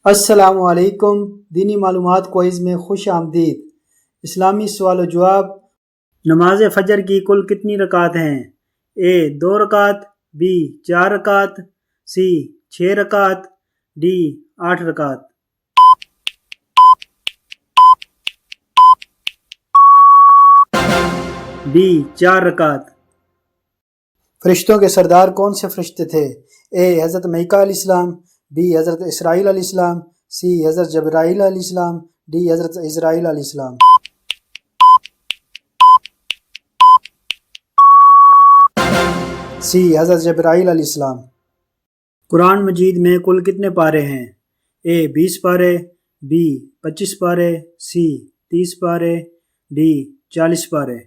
السلام علیکم، دینی معلومات کوئز میں خوش آمدید۔ اسلامی سوال و جواب۔ نماز فجر کی کل کتنی رکعت ہیں؟ اے 2 رکعت، بی 4 رکعت، سی 6 رکعت، ڈی 8 رکعت۔ بی 4 رکعت۔ فرشتوں کے سردار کون سے فرشتے تھے؟ اے حضرت میکا علیہ السلام، بی حضرت اسرائیل علیہ السلام، سی حضرت جبرائیل علیہ السلام، ڈی حضرت اسرائیل علیہ السلام۔ سی حضرت جبرائیل علیہ السلام۔ قرآن مجید میں کل کتنے پارے ہیں؟ اے 20 پارے، بی 25 پارے، سی 30 پارے، ڈی 40 پارے۔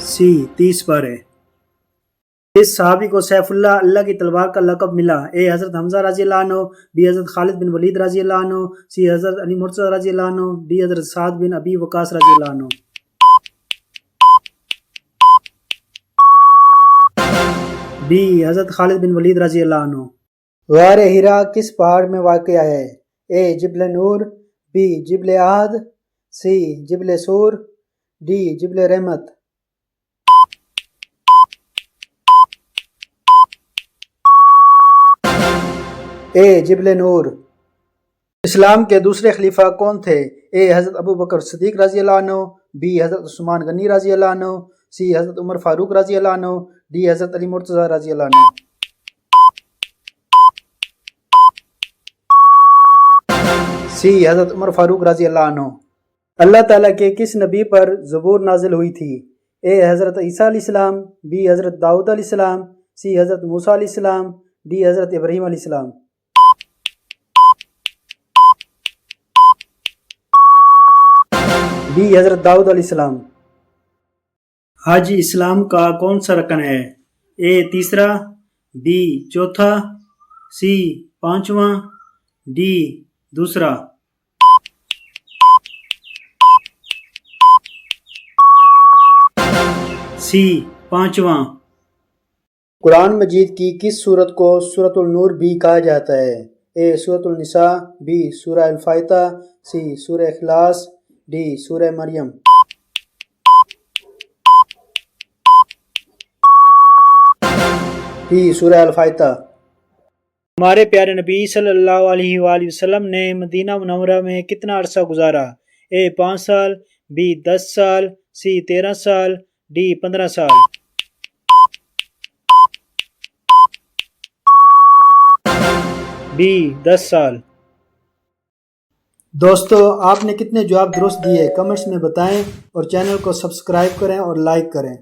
سی 30 پارے۔ اس صحابی کو سیف اللہ کی تلوار کا لقب ملا؟ اے حضرت حمزہ رضی اللہ عنہ، بی حضرت خالد بن ولید رضی اللہ عنہ، سی حضرت علی مرتضی رضی اللہ عنہ، ڈی حضرت سعد بن ابی وقاص رضی اللہ عنہ۔ بی حضرت خالد بن ولید رضی اللہ عنہ۔ غار حرا کس پہاڑ میں واقع ہے؟ اے جبل نور، بی جبل احد، سی جبل سور، ڈی جبل رحمت۔ اے جبل نور۔ اسلام کے دوسرے خلیفہ کون تھے؟ اے حضرت ابو بکر صدیق رضی اللہ عنہ، بی حضرت عثمان غنی رضی اللہ عنہ، سی حضرت عمر فاروق رضی اللہ عنہ، ڈی حضرت علی مرتضی رضی اللہ عنہ۔ سی حضرت عمر فاروق رضی اللہ عنہ۔ اللہ تعالیٰ کے کس نبی پر زبور نازل ہوئی تھی؟ اے حضرت عیسیٰ علیہ السلام، بی حضرت داؤد علیہ السلام، سی حضرت موسیٰ علیہ السلام، ڈی حضرت ابراہیم علیہ السلام۔ بی حضرت داؤد علیہ السلام۔ حج اسلام کا کون سا رکن ہے؟ اے تیسرا، بی چوتھا، سی پانچواں، ڈی دوسرا۔ سی پانچواں۔ قرآن مجید کی کس سورت کو سورۃ النور بھی کہا جاتا ہے؟ اے سورۃ النساء، بی سورہ الفاتحہ، سی سورہ اخلاص، ڈی سورہ مریم۔ ڈی سورہ الفاتحہ۔ ہمارے پیارے نبی صلی اللہ علیہ وآلہ وسلم نے مدینہ منورہ میں کتنا عرصہ گزارا؟ اے 5 سال، بی 10 سال، سی 13 سال، ڈی 15 سال۔ بی 10 سال۔ دوستو، آپ نے کتنے جواب درست دیے کمنٹس میں بتائیں، اور چینل کو سبسکرائب کریں اور لائک کریں۔